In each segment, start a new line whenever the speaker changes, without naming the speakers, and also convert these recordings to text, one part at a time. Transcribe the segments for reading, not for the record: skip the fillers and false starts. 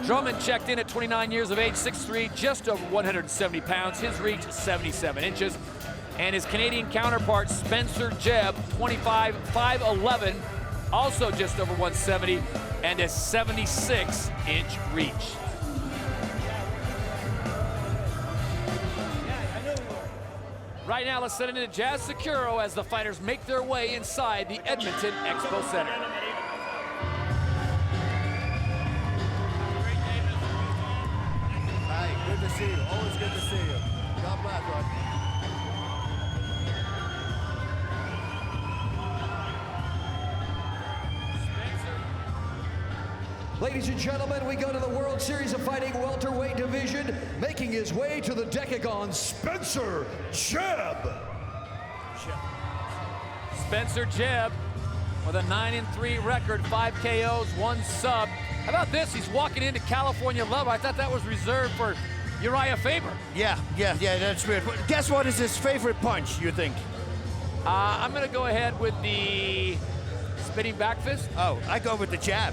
Drummond checked in at 29 years of age, 6'3", just over 170 pounds. His reach, 77 inches. And his Canadian counterpart, Spencer Jebb, 25, 5'11", also just over 170, and a 76-inch reach. Right now, let's send it into Jazz Securo as the fighters make their way inside the Edmonton Expo Center.
Hi, good to see you. Always good to see you. God bless, bud.
Ladies and gentlemen, we go to the World Series of Fighting welterweight division, making his way to the Decagon, Spencer Jebb.
Spencer Jebb with a 9-3 record, 5 KOs, 1 sub. How about this? He's walking into California Love. I thought that was reserved for Uriah Faber.
Yeah, that's weird. Guess what is his favorite punch, you think?
I'm gonna go ahead with the spinning back fist.
Oh, I go with the jab.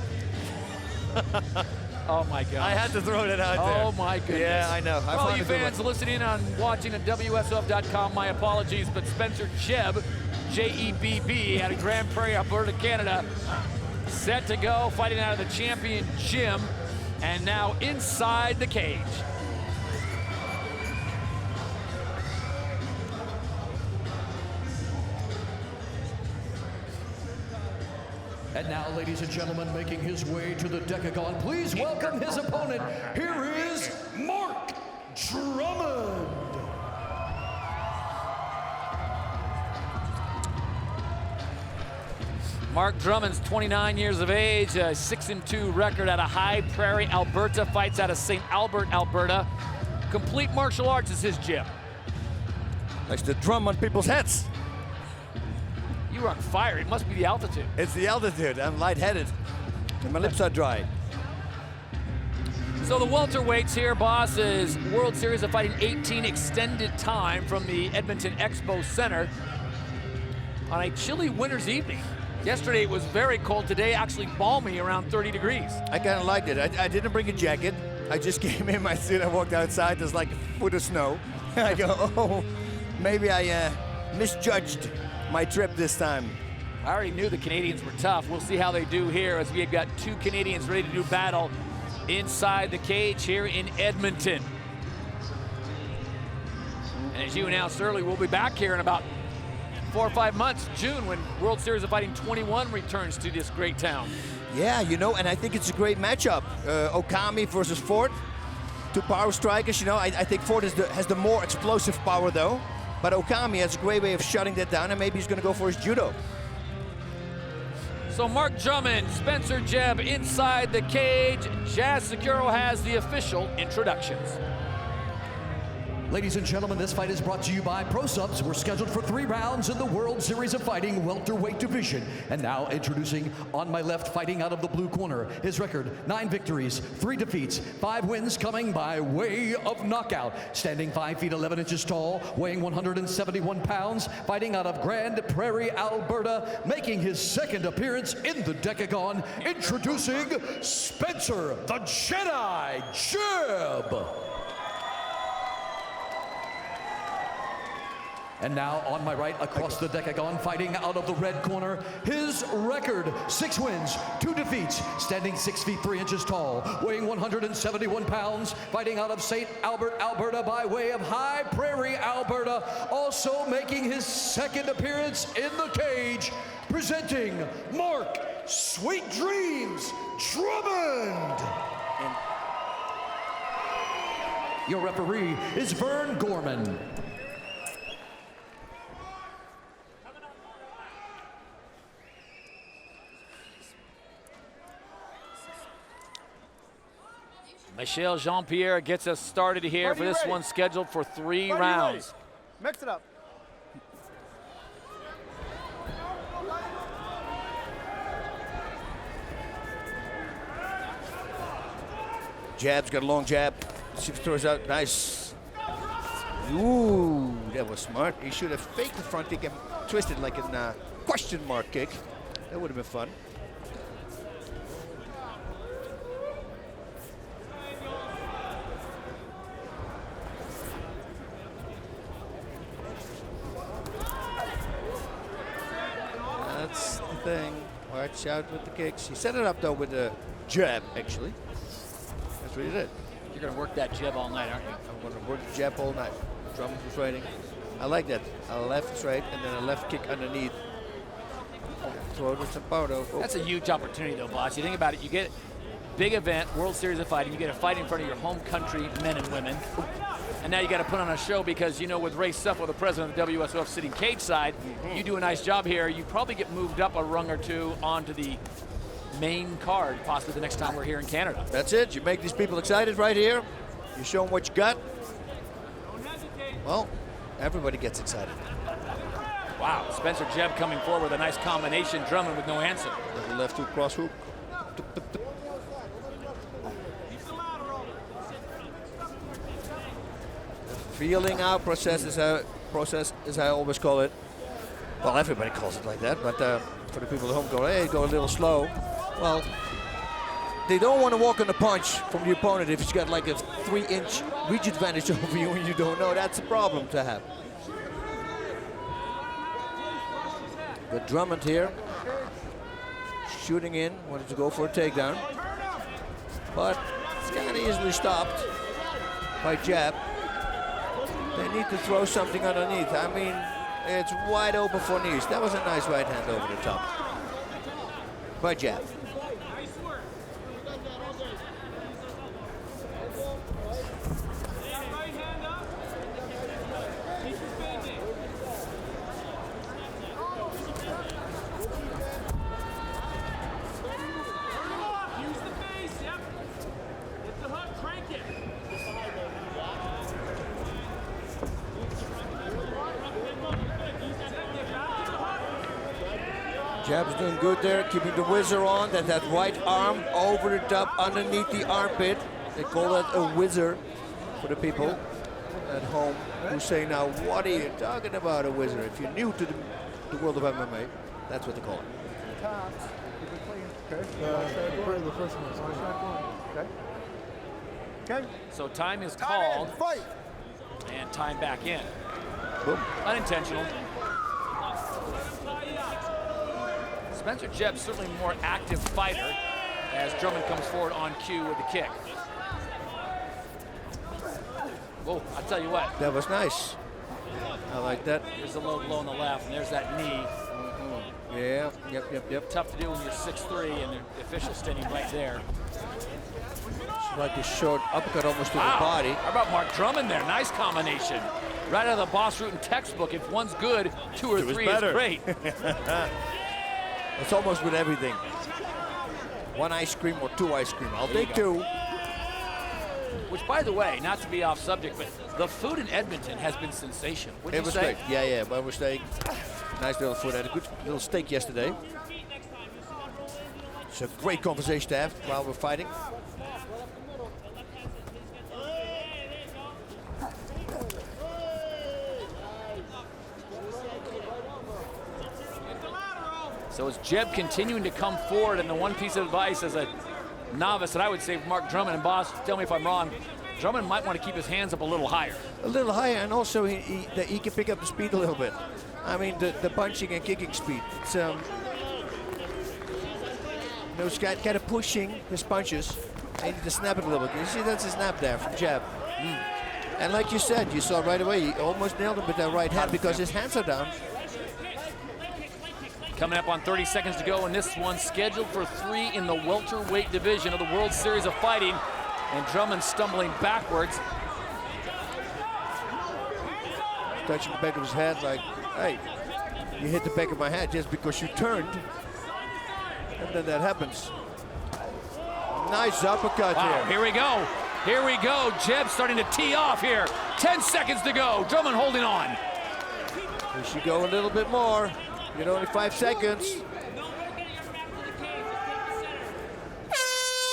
Oh my God!
I had to throw that out there.
Oh my goodness!
Yeah, I know.
For all you fans listening on watching at WSOF.com, my apologies, but Spencer Jebb, J-E-B-B, out of Grand Prairie, Alberta, Canada, set to go, fighting out of the champion gym, and now inside the cage.
And now, ladies and gentlemen, making his way to the Decagon, please welcome his opponent. Here is Mark Drummond.
Mark Drummond's 29 years of age, a 6-2 record out of High Prairie, Alberta, fights out of St. Albert, Alberta. Complete martial arts is his gym.
Likes to drum on people's heads.
You were on fire. It must be the altitude.
It's the altitude. I'm lightheaded. And my lips are dry.
So the welterweights here, boss, is World Series of Fighting 18 extended time from the Edmonton Expo Center on a chilly winter's evening. Yesterday it was very cold. Today actually balmy, around 30 degrees.
I kind of liked it. I didn't bring a jacket. I just came in my suit. I walked outside. There's like a foot of snow. I go, oh, maybe I misjudged my trip this time.
I already knew the Canadians were tough. We'll see how they do here as we've got 2 Canadians ready to do battle inside the cage here in Edmonton. And as you announced earlier, we'll be back here in about 4 or 5 months, June, when World Series of Fighting 21 returns to this great town.
Yeah, you know, and I think it's a great matchup. Okami versus Ford. 2 power strikers, you know. I think Ford has the more explosive power, though. But Okami has a great way of shutting that down, and maybe he's going to go for his judo.
So Mark Drummond, Spencer Jebb inside the cage. Jazz Securo has the official introductions.
Ladies and gentlemen, this fight is brought to you by Pro Subs. We're scheduled for 3 rounds in the World Series of Fighting welterweight division. And now introducing on my left, fighting out of the blue corner, his record, 9 victories, 3 defeats, 5 wins coming by way of knockout. Standing 5 feet 11 inches tall, weighing 171 pounds, fighting out of Grand Prairie, Alberta, making his 2nd appearance in the Decagon, introducing Spencer the Jedi Jebb. And now on my right, across the Decagon, fighting out of the red corner, his record, 6 wins, 2 defeats, standing 6 feet 3 inches tall, weighing 171 pounds, fighting out of St. Albert, Alberta by way of High Prairie, Alberta, also making his 2nd appearance in the cage, presenting Mark Sweet Dreams Drummond. Your referee is Vern Gorman.
Michel Jean-Pierre gets us started here for this one, scheduled for 3 rounds.
Mix it up.
Jab's got a long jab. She throws out nice. Ooh, that was smart. He should have faked the front kick and twisted like a question mark kick. That would have been fun. thing. Watch out with the kicks. He set it up though with a jab, actually. That's what he did.
You're going to work that jab all night, aren't you?
I'm going to work the jab all night. Drummond was waiting. I like that. A left straight and then a left kick underneath. Throw it with some power though. Oh.
That's a huge opportunity, though, boss. You think about it, you get big event, World Series of Fighting, you get a fight in front of your home country men and women, and now you got to put on a show because, you know, with Ray Sefo, the president of the WSOF, sitting cage side, you do a nice job here. You probably get moved up a rung or two onto the main card, possibly the next time we're here in Canada.
That's it. You make these people excited right here. You show them what you got. Well, everybody gets excited.
Wow, Spencer Jebb coming forward with a nice combination. Drummond with no answer.
Little left hook, cross hook. Feeling out process is as I always call it. Well, everybody calls it like that, but for the people at home, go a little slow. Well, they don't want to walk on the punch from the opponent if he's got like a 3-inch reach advantage over you and you don't know. That's a problem to have. But Drummond here, shooting in, wanted to go for a takedown, but it's kind of easily stopped by jab. They need to throw something underneath. I mean, it's wide open for knees. That was a nice right hand over the top by jab. Jab's doing good there, keeping the whizzer on. That right arm over the top, underneath the armpit. They call that a whizzer for the people at home who say, now, what are you talking about, a whizzer? If you're new to the world of MMA, that's what they call it.
Okay.
So time is called, and time back in.
Boom.
Unintentional. Spencer Jebb certainly a more active fighter as Drummond comes forward on cue with the kick. Whoa, I'll tell you what.
That was nice. I like that.
There's a low blow on the left, and there's that knee.
Yeah, yep.
Tough to do when you're 6'3", and the official standing right there.
It's like a short uppercut almost to the body.
How about Mark Drummond there? Nice combination. Right out of the Boss Rutan textbook. If one's good, two or three is great.
It's almost with everything. One ice cream or two ice cream. I'll take two.
Which, by the way, not to be off subject, but the food in Edmonton has been sensational. Wouldn't you say?
It was great. Yeah, but we're steak. Nice little food. I had a good little steak yesterday. It's a great conversation to have while we're fighting.
So is Jebb continuing to come forward, and the one piece of advice as a novice that I would say Mark Drummond, and boss, tell me if I'm wrong, Drummond might want to keep his hands up a little higher.
A little higher, and also he can pick up the speed a little bit. I mean, the punching and kicking speed. It's those kind of pushing his punches. They need to snap it a little bit. You see, that's a snap there from Jebb. And like you said, you saw right away, he almost nailed him with that right hand because his hands are down.
Coming up on 30 seconds to go, and this one scheduled for 3 in the welterweight division of the World Series of Fighting. And Drummond stumbling backwards.
Touching the back of his head like, hey, you hit the back of my head just because you turned. And then that happens. Nice uppercut here.
Here we go. Here we go. Jebb starting to tee off here. 10 seconds to go. Drummond holding on.
We should go a little bit more. You know, only 5 seconds.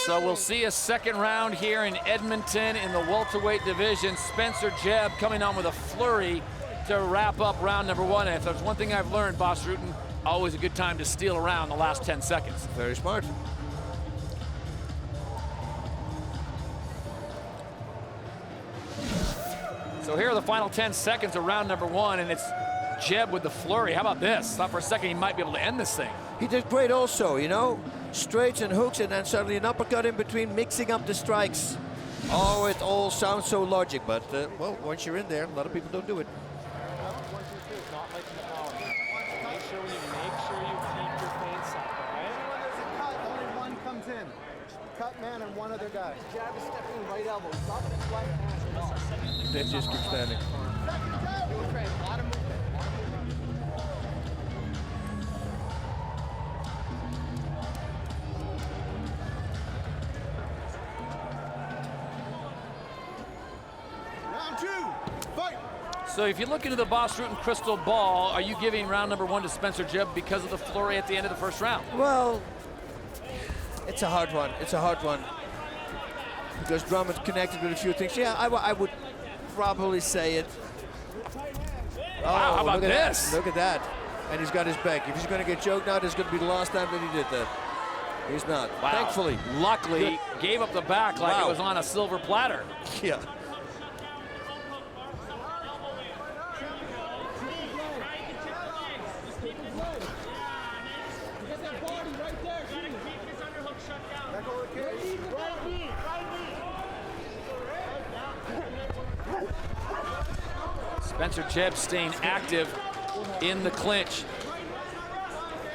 So we'll see a second round here in Edmonton in the welterweight division. Spencer Jebb coming on with a flurry to wrap up round number 1. And if there's one thing I've learned, Boss Rutan, always a good time to steal around the last 10 seconds.
Very smart.
So here are the final 10 seconds of round number 1, and it's Jebb with the flurry. How about this? Thought for a second he might be able to end this thing.
He did great also, you know? Straights and hooks, and then suddenly an uppercut in between, mixing up the strikes. Oh, it all sounds so logic, but, well, once you're in there, a lot of people don't do it.
Not like the power. Make sure you keep your feints up, all right?
When there's a cut, only one comes in. Cut man and one other guy.
Jab is stepping right elbow. Drop the right hand.
Then just keep standing.
Okay, a lot of movement.
Round 2, fight!
So if you look into the Boss Rutan crystal ball, are you giving round number 1 to Spencer Jebb because of the flurry at the end of the first round?
Well, it's a hard one. It's a hard one. Because Drummond connected with a few things. Yeah, I would probably say it.
Wow, how about
look at
this?
That. Look at that. And he's got his back. If he's going to get choked now, this is going to be the last time that he did that. He's not.
Wow.
Thankfully.
Luckily, gave up the back like
Wow.
it was on a silver platter.
Yeah.
Spencer Jebb staying active in the clinch.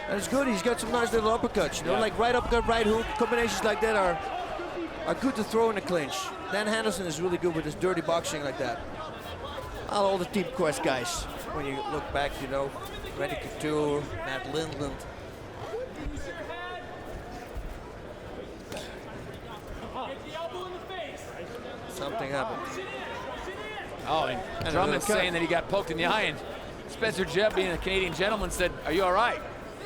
And it's good. He's got some nice little uppercuts. You know,
Yeah.
like right uppercut, right hook. Combinations like that are good to throw in the clinch. Dan Henderson is really good with his dirty boxing like that. All the Team Quest guys, when you look back, you know, Randy Couture, Matt Lindland. Something happened.
Oh, and
a
Drummond
little cut.
saying that he got poked in the eye, and Spencer Jebb, being a Canadian gentleman, said, "Are you all right?"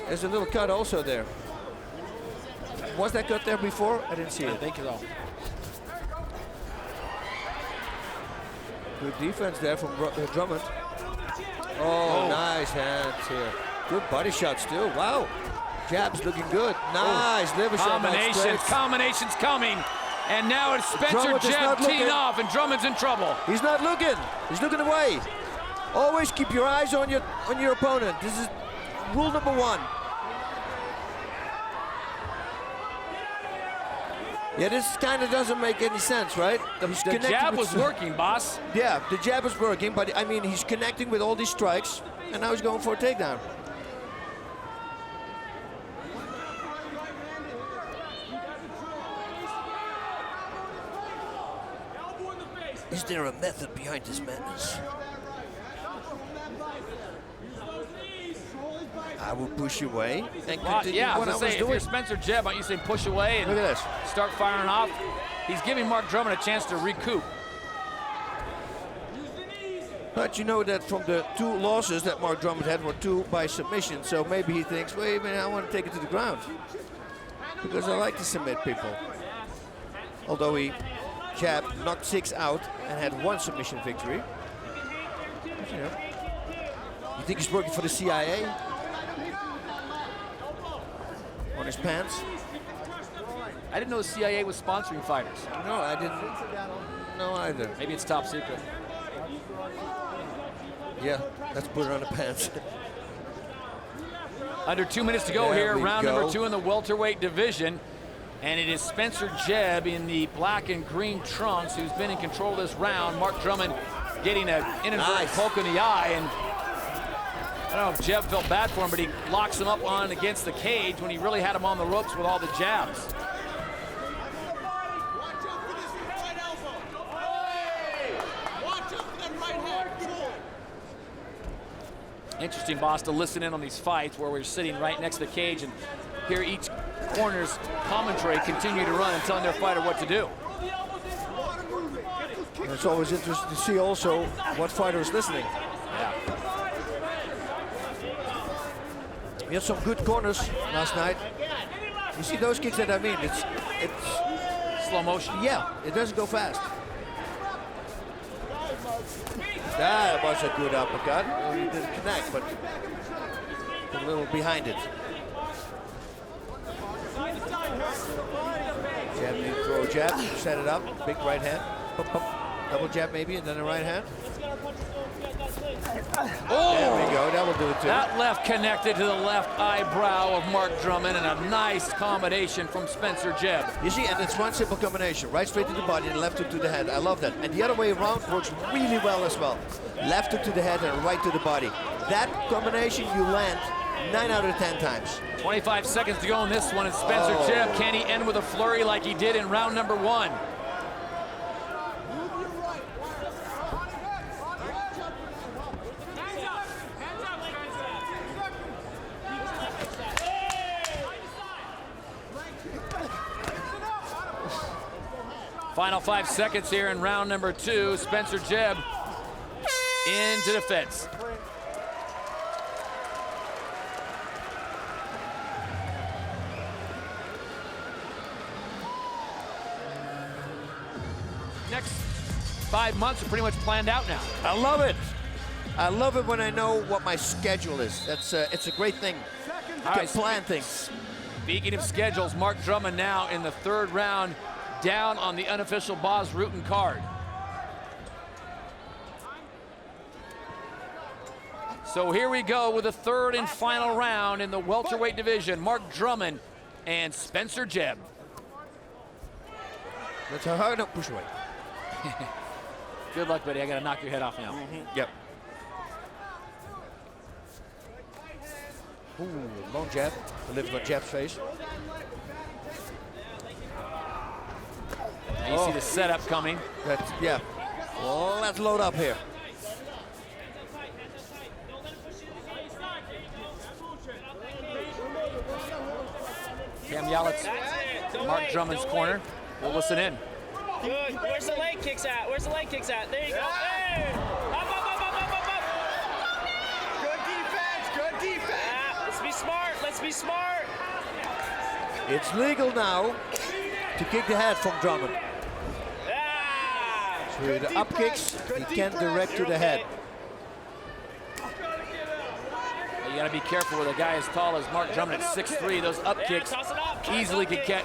There's a little cut also there. Was that cut there before? I didn't see
I
it.
think so.
Good defense there from Drummond. Oh, nice hands here. Good body shots too. Wow. Jab's looking good. Nice liver shot.
Combinations coming. And now it's Spencer
Drummond is
Jebb
not
teeing
looking.
off, and Drummond's in trouble.
He's not looking. He's looking away. Always keep your eyes on your opponent. This is rule number 1. Yeah, this kind of doesn't make any sense, right? He's
The
connecting
jab
with
was working, boss.
Yeah, the jab was working, but I mean, he's connecting with all these strikes, and now he's going for a takedown. Is there a method behind this madness? I will push away and continue
Yeah, I
what
was
I
gonna
was
say, if
doing.
you're Spencer Jebb, aren't you saying push away and
Look at this.
start firing off? He's giving Mark Drummond a chance to recoup.
But you know that from the 2 losses that Mark Drummond had were 2 by submission, so maybe he thinks, wait a minute, I want to take it to the ground. Because I like to submit people. Although Jebb knocked 6 out and had 1 submission victory. But, you know, you think he's working for the CIA? On his pants?
I didn't know the CIA was sponsoring fighters.
No, I didn't know either.
Maybe it's top secret.
Yeah, let's put it on the pants.
Under 2 minutes to go
There
here,
we
round
go.
number 2 in the welterweight division. And it is Spencer Jebb in the black and green trunks who's been in control of this round. Mark Drummond getting an inadvertent
Nice.
poke in the eye. And I don't know if Jebb felt bad for him, but he locks him up on against the cage when he really had him on the ropes with all the jabs. Interesting, boss, to listen in on these fights where we're sitting right next to the cage and hear each corner's commentary continue to run and telling their fighter what to do.
And it's always interesting to see also what fighter is listening.
Yeah.
We had some good corners last night. You see those kicks that I mean? It's
Slow motion.
yeah, it doesn't go fast. That was a good uppercut. Well, he didn't connect, but a little behind it. Jab, need to throw a jab, set it up, big right hand. Pump, pump. Double jab maybe, and then a right hand.
Oh!
There we go, that will do it too.
That left connected to the left eyebrow of Mark Drummond, and a nice combination from Spencer Jebb.
You see, and it's one simple combination. Right straight to the body and left hook to the head. I love that. And the other way around works really well as well. Left hook to the head and right to the body. That combination you land 9 out of 10 times.
25 seconds to go in this one, and Spencer Jebb, can he end with a flurry like he did in round number 1? Final 5 seconds here in round number 2. Spencer Jebb into defense. Next 5 months are pretty much planned out now.
I love it. I love it when I know what my schedule is. That's it's a great thing. You can plan things.
Speaking of schedules, Mark Drummond now in the 3rd round, down on the unofficial Bas Rutten card. So here we go with the 3rd and final round in the welterweight division. Mark Drummond and Spencer Jebb.
That's a hard up push away.
Good luck, buddy. I gotta knock your head off now.
Yep. Ooh, long jab. Delivered on Jebb's face.
Now you see the setup coming.
That's, yeah. Well, let's load up here.
Cam Yalit's Mark Drummond's corner. We'll listen in.
Good. Where's the leg kicks at? Where's the leg kicks at? There you go. Hey! Up, up, up, up, up, up, up.
Good defense. Good defense.
Let's be smart. Let's be smart.
It's legal now to kick the head from Drummond.
Ah!
With the up kicks, he can direct to the head.
You gotta be careful with a guy as tall as Mark Drummond at 6'3". Those up kicks
Toss it up.
easily could get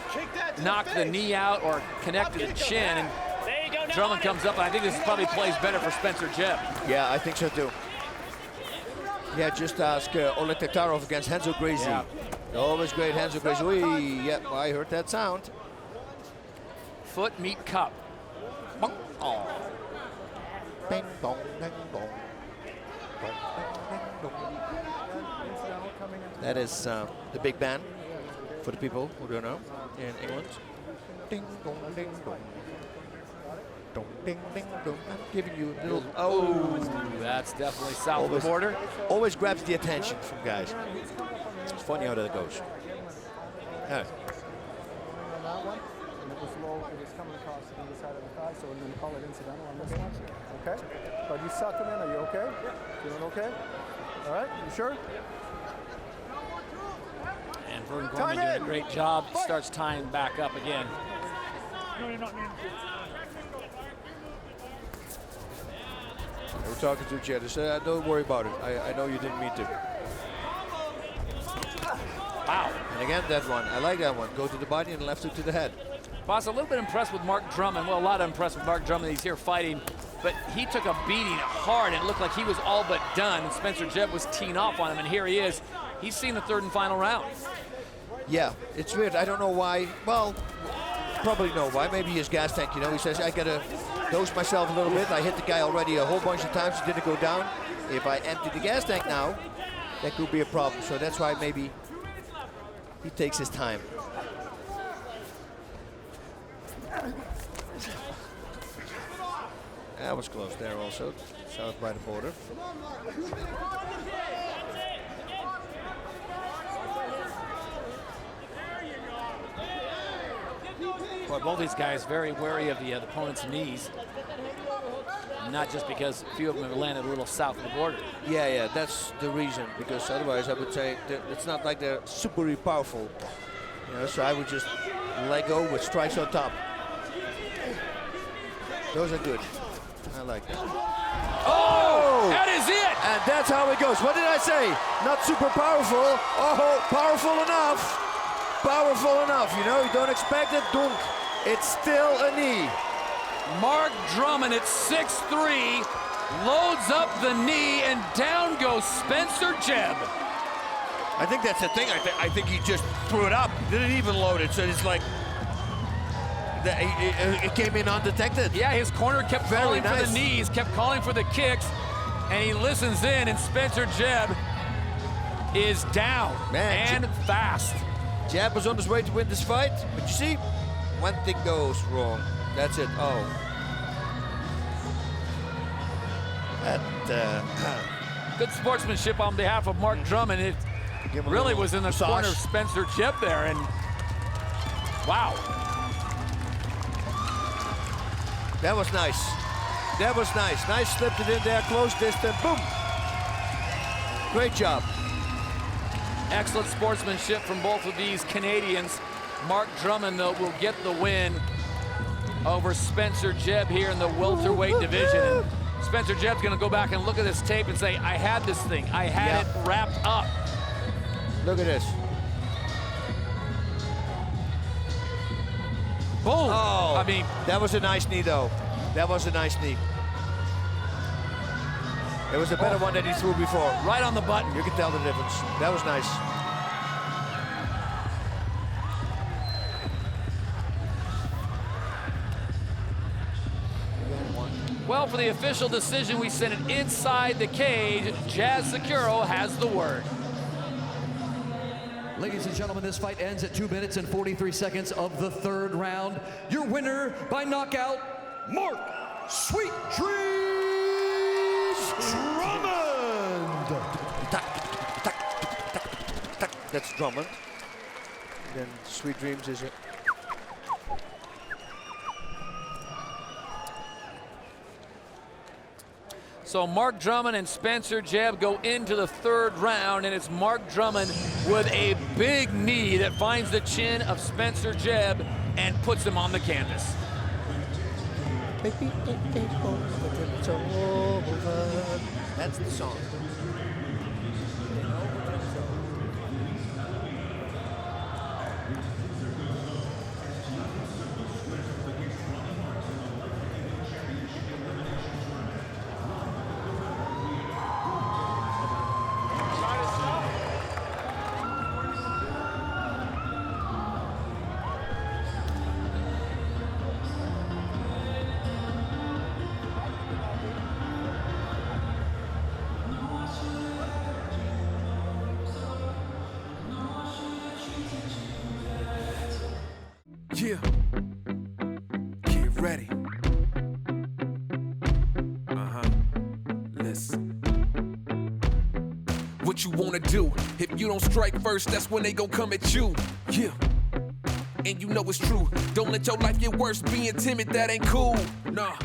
knock the knee out or connect to the chin. And
There you go. Now
Drummond
on it.
comes up, and I think this probably plays better for Spencer Jebb.
Yeah, I think so too. Yeah, just ask Oleg Taktarov against Renzo Gracie.
Yeah.
Always great, Renzo Gracie. Oy, yep, I heard that sound.
Foot meet cup. Bonk. Oh.
Bing, bong, bing, bong. Bong, bing, bing, bong. That is the big band for the people who don't know in England. Ding dong, ding dong. Dong, ding, ding, dong. I'm giving you a little. Oh,
That's definitely south of the border.
always grabs the attention from guys. It's funny how that goes. All right.
On that one, and it was low. It was coming across the other side of the thigh, so we're going to call it incidental on this one. Okay? But you suck him in. Are you okay? Feeling okay? All right? You sure?
And Vern Gorman doing a great job. Starts tying back up again.
We're talking to each other. So don't worry about it. I know you didn't mean to.
Wow.
And again, that one. I like that one. Go to the body and left hook to the head.
Boss, a little bit impressed with Mark Drummond. Well, a lot impressed with Mark Drummond. He's here fighting, but he took a beating hard, and it looked like he was all but done. And Spencer Jebb was teeing off on him, and here he is. He's seen the 3rd and final round.
Yeah, it's weird. I don't know why. Well, probably know why. Maybe his gas tank, you know. He says, I got to dose myself a little bit. I hit the guy already a whole bunch of times. He didn't go down. If I empty the gas tank now, that could be a problem. So that's why maybe he takes his time. That was close there also, south by the border.
Boy, both these guys very wary of the opponent's knees. Not just because a few of them have landed a little south of the border.
Yeah, that's the reason, because otherwise I would say that it's not like they're super powerful. You know, so I would just let go with strikes on top. Those are good. I like that.
Oh! That is it!
And that's how it goes. What did I say? Not super powerful. Oh, powerful enough. Powerful enough. You know, you don't expect it. Dunk. It's still a knee.
Mark Drummond at 6'3", loads up the knee, and down goes Spencer Jebb.
I think that's the thing. I think he just threw it up. Didn't even load it. So it's like it came in undetected.
Yeah, his corner kept calling for the knees, kept calling for the kicks, and he listens in, and Spencer Jebb is down and fast.
Jebb was on his way to win this fight, but you see, one thing goes wrong. That's it. Oh.
Good sportsmanship on behalf of Mark Drummond. It really was in the corner of Spencer Jebb there, and wow.
That was nice. That was nice. Nice, slipped it in there, close distance, boom. Great job.
Excellent sportsmanship from both of these Canadians. Mark Drummond, though, will get the win over Spencer Jebb here in the welterweight division. And Spencer Jebb's gonna go back and look at this tape and say, I had this thing. I had it wrapped up.
Look at this.
Boom.
Oh,
I mean,
that was a nice knee, though. That was a nice knee. It was a better one that he threw before.
Right on the button.
You can tell the difference. That was nice.
Well, for the official decision, we sent it inside the cage. Jazz Securo has the word.
Ladies and gentlemen, this fight ends at 2 minutes and 43 seconds of the third round. Your winner by knockout, Mark Sweet Dreams Drummond.
That's Drummond. Then Sweet Dreams is it.
So Mark Drummond and Spencer Jebb go into the third round, and it's Mark Drummond with a big knee that finds the chin of Spencer Jebb and puts him on the canvas.
That's the song.
Yeah. Get ready. Listen. What you wanna do? If you don't strike first, that's when they gon' come at you. Yeah. And you know it's true. Don't let your life get worse. Being timid, that ain't cool. Nah.